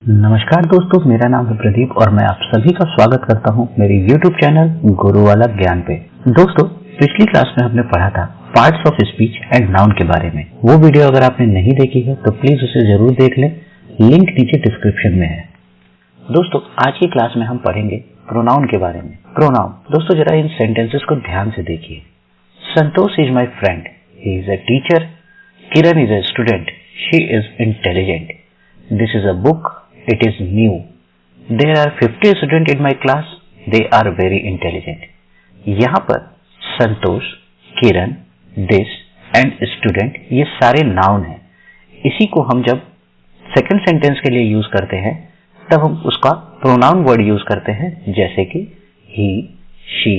नमस्कार दोस्तों, मेरा नाम है प्रदीप और मैं आप सभी का स्वागत करता हूं मेरे YouTube चैनल गुरु वाला ज्ञान पे। दोस्तों, पिछली क्लास में हमने पढ़ा था parts of speech and noun के बारे में। वो वीडियो अगर आपने नहीं देखी है तो प्लीज उसे जरूर देख लें, लिंक नीचे डिस्क्रिप्शन में है। दोस्तों, आज की क्लास में हम पढ़ेंगे प्रोनाउन के बारे में। प्रोनाउन दोस्तों, जरा इन सेंटेंसेस को ध्यान से देखिए। Santosh is my friend, he is a teacher. Kiran is a student, she is intelligent. This is a book, it is new. There are 50 students in my class. They are very intelligent. यहाँ पर संतोष, किरण, this and student ये सारे noun हैं। इसी को हम जब second sentence के लिए यूज करते हैं तब हम उसका प्रोनाउन वर्ड यूज करते हैं, जैसे कि he, she,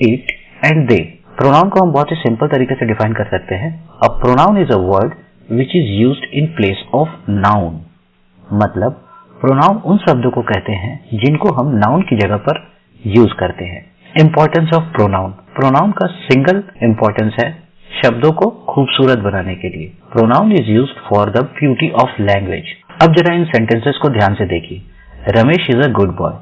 it and they। Pronoun को हम बहुत ही सिंपल तरीके से डिफाइन कर सकते हैं। A pronoun is a word which is used in place of noun। मतलब प्रोनाउन उन शब्दों को कहते हैं जिनको हम नाउन की जगह पर यूज करते हैं। Importance of pronoun. प्रोनाउन का सिंगल इंपॉर्टेंस है शब्दों को खूबसूरत बनाने के लिए। Pronoun is used for the beauty of language. अब जरा इन सेंटेंसेस को ध्यान से देखिए। Ramesh is a good boy.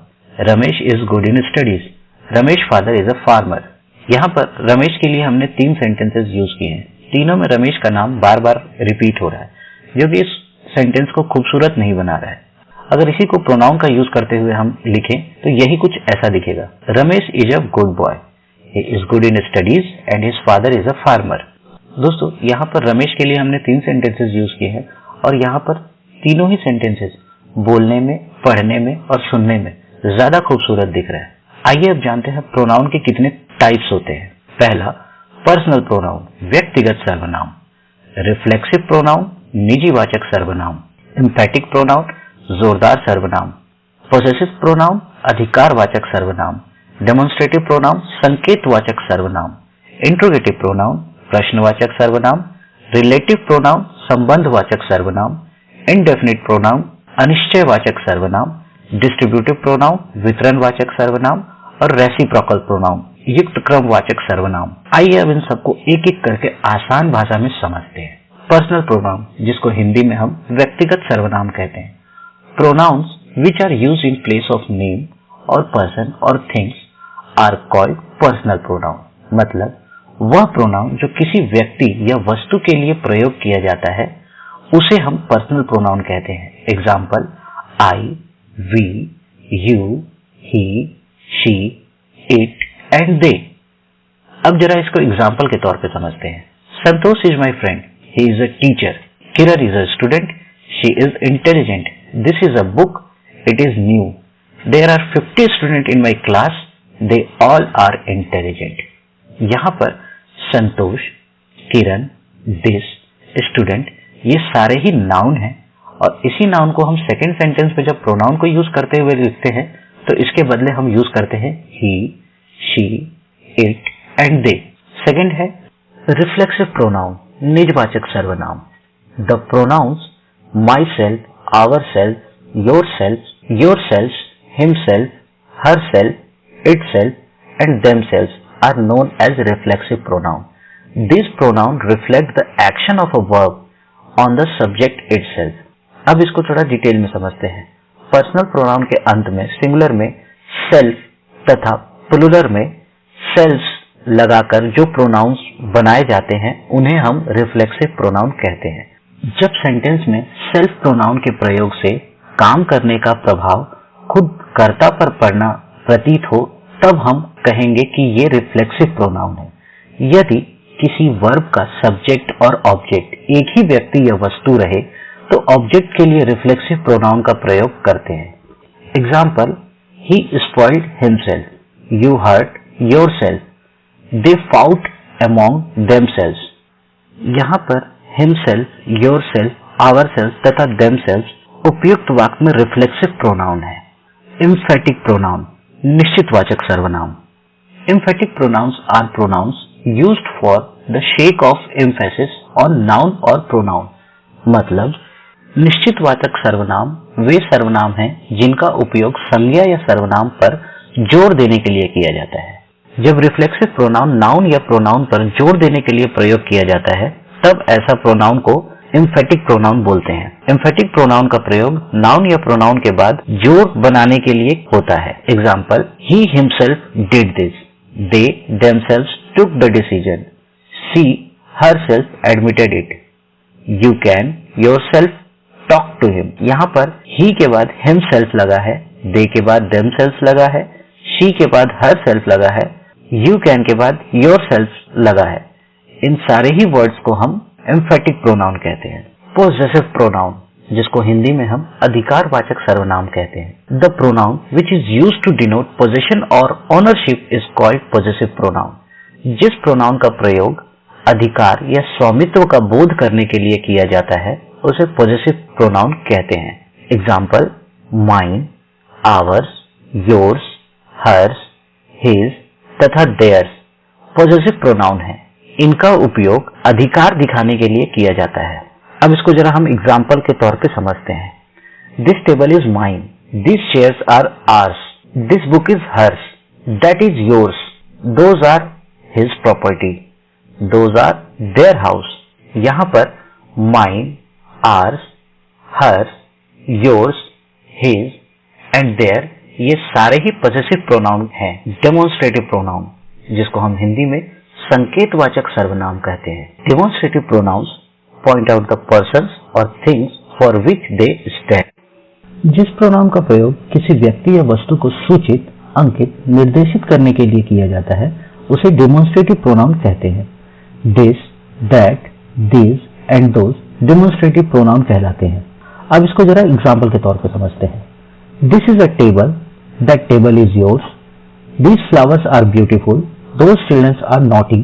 Ramesh is good in studies. Ramesh father is a farmer. यहाँ पर रमेश के लिए हमने 3 सेंटेंसेस यूज किए हैं। तीनों में रमेश का नाम बार बार रिपीट हो रहा है, जो कि इस सेंटेंस को खूबसूरत नहीं बना रहा है। अगर इसी को प्रोनाउन का यूज करते हुए हम लिखें तो यही कुछ ऐसा दिखेगा। Ramesh is a good boy, he is good in studies and his father is a farmer. दोस्तों, यहाँ पर रमेश के लिए हमने 3 सेंटेंसेस यूज किए हैं और यहाँ पर तीनों ही सेंटेंसेस बोलने में, पढ़ने में और सुनने में ज्यादा खूबसूरत दिख रहा है। आइए अब जानते हैं प्रोनाउन के कितने टाइप्स होते हैं। पहला, पर्सनल प्रोनाउन, व्यक्तिगत सर्वनाम। रिफ्लेक्सिव प्रोनाउन, निजीवाचक सर्वनाम। एम्फैटिक प्रोनाउन, जोरदार सर्वनाम। पोसेसिव प्रोनाउन, अधिकारवाचक सर्वनाम। डेमोन्स्ट्रेटिव प्रोनाउन, संकेतवाचक सर्वनाम। इंट्रोगेटिव प्रोनाउन, प्रश्नवाचक सर्वनाम। रिलेटिव प्रोनाउन, संबंधवाचक सर्वनाम। इंडेफिनिट प्रोनाउन, अनिश्चयवाचक सर्वनाम। डिस्ट्रीब्यूटिव प्रोनाउन, वितरणवाचक सर्वनाम। और रेसिप्रोकल प्रोनाउन, युक्त क्रमवाचक सर्वनाम। आइए अब इन सबको एक एक करके आसान भाषा में समझते हैं। पर्सनल प्रोनाउन, जिसको हिंदी में हम व्यक्तिगत सर्वनाम कहते हैं। Pronouns which are used in place of name or person or things are called personal pronoun। मतलब वह प्रोनाउन जो किसी व्यक्ति या वस्तु के लिए प्रयोग किया जाता है उसे हम पर्सनल प्रोनाउन कहते हैं। Example, I, we, you, he, she, it and they। अब जरा इसको एग्जाम्पल के तौर पे समझते हैं। Santosh is my friend, he is a teacher. Kiran is a student, she is intelligent. This is a book, it is new. There are 50 students in my class, they all are intelligent। यहाँ पर संतोष, किरण, this, student ये सारे ही noun हैं और इसी noun को हम second sentence में जब प्रोनाउन को यूज करते हुए लिखते हैं तो इसके बदले हम यूज करते हैं he, she, it and they। Second है रिफ्लेक्सिव प्रोनाउन, निजवाचक सर्वनाम। The pronouns myself, ourself, yourselves, himself, herself, itself and themselves are known as reflexive pronoun। These pronoun reflect the action of a verb on the subject itself। अब इसको थोड़ा detail में समझते हैं। Personal pronoun के अंत में सिंगुलर में सेल्फ तथा प्लुरल में सेल्स लगाकर जो प्रोनाउंस बनाए जाते हैं उन्हें हम रिफ्लेक्सिव प्रोनाउन कहते हैं। जब सेंटेंस में सेल्फ प्रोनाउन के प्रयोग से काम करने का प्रभाव खुद कर्ता पर पड़ना प्रतीत हो तब हम कहेंगे कि ये रिफ्लेक्सिव प्रोनाउन है। यदि किसी वर्ब का सब्जेक्ट और ऑब्जेक्ट एक ही व्यक्ति या वस्तु रहे तो ऑब्जेक्ट के लिए रिफ्लेक्सिव प्रोनाउन का प्रयोग करते हैं। Example, he spoiled himself, you hurt yourself, they fought among themselves. यहाँ पर हिमसेल्फ, योरसेल्फ, आवरसेल्फ तथा देमसेल्व्स उपयुक्त वाक्य में रिफ्लेक्सिव प्रोनाउन है। एम्फैटिक प्रोनाउन, निश्चितवाचक सर्वनाम। Emphatic pronouns are pronouns used for the sake of emphasis on noun और प्रोनाउन। मतलब निश्चितवाचक सर्वनाम वे सर्वनाम हैं जिनका उपयोग संज्ञा या सर्वनाम पर जोर देने के लिए किया जाता है। जब रिफ्लेक्सिव प्रोनाउन नाउन या प्रोनाउन पर जोर देने के लिए प्रयोग किया जाता है तब ऐसा प्रोनाउन को एम्फेटिक प्रोनाउन बोलते हैं। एम्फेटिक प्रोनाउन का प्रयोग नाउन या प्रोनाउन के बाद जोड़ बनाने के लिए होता है। Example, he himself did this, they themselves took the decision, she herself admitted it, you can yourself talk to him. यहाँ पर ही के बाद हिमसेल्फ लगा है, दे के बाद देमसेल्व्स लगा है, शी के बाद हरसेल्फ लगा है, यू कैन के बाद योरसेल्फ लगा है। इन सारे ही वर्ड्स को हम एम्फेटिक प्रोनाउन कहते हैं। पोजेसिव प्रोनाउन, जिसको हिंदी में हम अधिकारवाचक सर्वनाम कहते हैं। The pronoun which is used to denote possession और ownership is called possessive pronoun. जिस प्रोनाउन का प्रयोग अधिकार या स्वामित्व का बोध करने के लिए किया जाता है उसे पोजेसिव प्रोनाउन कहते हैं। Example, mine, ours, yours, hers, his तथा देयर्स पोजेसिव प्रोनाउन है। इनका उपयोग अधिकार दिखाने के लिए किया जाता है। अब इसको जरा हम एग्जाम्पल के तौर पे समझते हैं। This table is mine, this chairs are ours, this book is hers, that is yours, those are his property, those are their house. यहाँ पर mine, ours, hers, yours, his and their ये सारे ही पॉसेसिव प्रोनाउन हैं। Demonstrative pronoun, जिसको हम हिंदी में संकेतवाचक सर्वनाम कहते हैं। Demonstrative pronouns point out the persons और things for which they stand. जिस प्रोनाउन का प्रयोग किसी व्यक्ति या वस्तु को सूचित, अंकित, निर्देशित करने के लिए किया जाता है उसे डेमोन्स्ट्रेटिव प्रोनाउन कहते हैं। This, that, these and those demonstrative pronoun कहलाते हैं। अब इसको जरा एग्जाम्पल के तौर पर समझते हैं। This is a table, that table is yours, these flowers are beautiful, those children are naughty,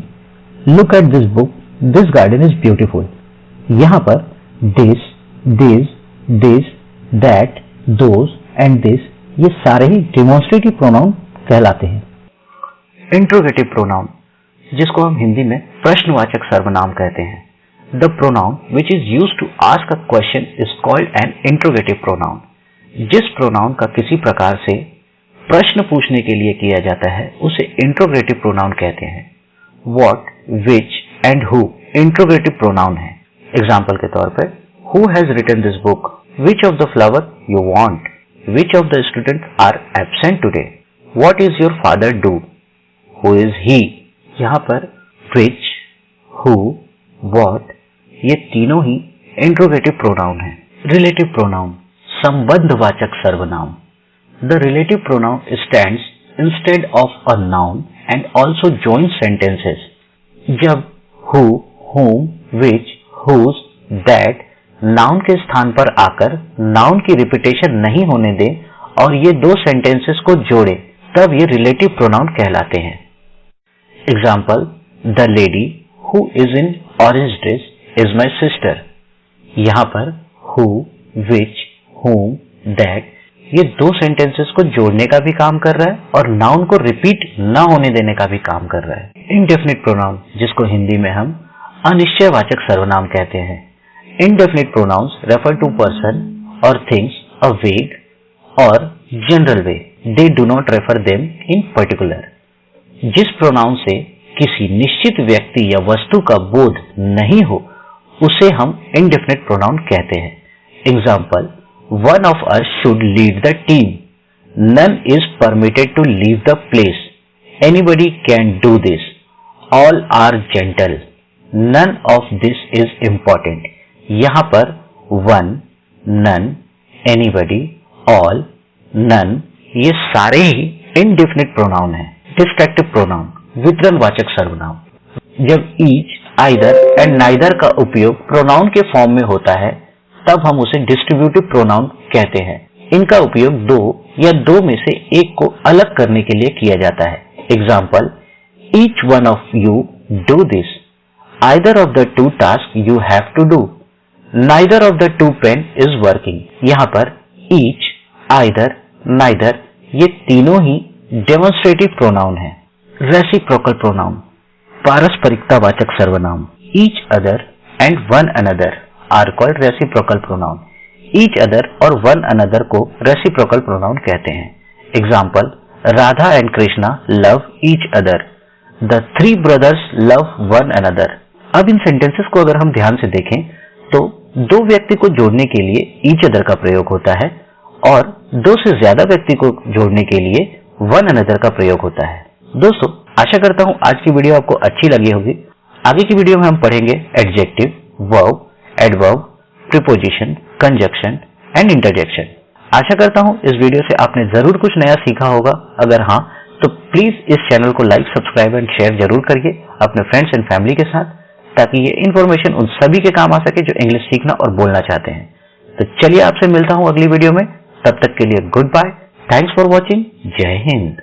look at this book, this garden is beautiful। यहाँ पर this, these, this, that, those and this ये सारे ही demonstrative pronoun कहलाते हैं। Interrogative pronoun, जिसको हम हिंदी में प्रश्नवाचक सर्वनाम कहते हैं। The pronoun which is used to ask a question is called an interrogative pronoun. जिस प्रोनाउन का किसी प्रकार से प्रश्न पूछने के लिए किया जाता है उसे इंट्रोगेटिव प्रोनाउन कहते हैं। What, which and who interrogative pronoun है। एग्जाम्पल के तौर पर, who has written this book, which of the flower you want, which of the student are absent today, what is your father do, who is he. यहाँ पर which, who, what ये तीनों ही interrogative pronoun है। Relative pronoun, संबंधवाचक सर्वनाम। The relative pronoun stands instead of a noun and also joins sentences। जब who, whom, which, whose, that noun के स्थान पर आकर noun की रिपीटेशन नहीं होने दे और ये दो sentences को जोड़े तब ये relative pronoun कहलाते हैं। Example, the lady who is in orange dress is my sister। यहाँ पर who, which, whom, that ये दो सेंटेंसेस को जोड़ने का भी काम कर रहा है और नाउन को रिपीट न होने देने का भी काम कर रहा है। इनडेफिनिट प्रोनाउन, जिसको हिंदी में हम अनिश्चयवाचक सर्वनाम कहते हैं। Indefinite pronouns refer to person और थिंग्स अ वेग और general way, they do not refer them in particular. जिस प्रोनाउन से किसी निश्चित व्यक्ति या वस्तु का बोध नहीं हो उसे हम इनडेफिनिट प्रोनाउन कहते हैं। Example, one of us should lead the team, none is permitted to leave the place, anybody can do this, all are gentle, none of this is important। यहाँ पर one, none, anybody, all, none ये सारे ही indefinite pronoun हैं। Distractive pronoun, वितरणवाचक सर्वनाम। जब each, either and neither का उपयोग pronoun के फॉर्म में होता है तब हम उसे डिस्ट्रीब्यूटिव प्रोनाउन कहते हैं। इनका उपयोग दो या दो में से एक को अलग करने के लिए किया जाता है। Example, each one of you do this, either of the two task you have to do, neither of the two pen is working. यहाँ पर ईच, आइदर, नाइदर ये तीनों ही डेमोन्स्ट्रेटिव प्रोनाउन है। रेसिप्रोकल प्रोनाउन, पारस्परिकतावाचक सर्वनाम। Each other and one another are called reciprocal pronoun. Each other और one another को रेसिप्रोकल प्रोनाउन कहते हैं। Example, Radha and Krishna love each other, the three brothers love one another. अब इन सेंटेंसेस को अगर हम ध्यान से देखें तो दो व्यक्ति को जोड़ने के लिए ईच अदर का प्रयोग होता है और दो से ज्यादा व्यक्ति को जोड़ने के लिए वन अनदर का प्रयोग होता है। दोस्तों, आशा करता हूं आज की वीडियो आपको अच्छी लगी होगी। आगे की वीडियो में हम पढ़ेंगे adjective, verb, adverb, preposition, conjunction and interjection. आशा करता हूं इस वीडियो से आपने जरूर कुछ नया सीखा होगा। अगर हाँ, तो प्लीज इस चैनल को लाइक, सब्सक्राइब एंड शेयर जरूर करिए अपने फ्रेंड्स एंड फैमिली के साथ, ताकि ये इन्फॉर्मेशन उन सभी के काम आ सके जो इंग्लिश सीखना और बोलना चाहते हैं। तो चलिए आपसे मिलता हूं अगली वीडियो में। तब तक के लिए good bye, thanks for watching, जय हिंद।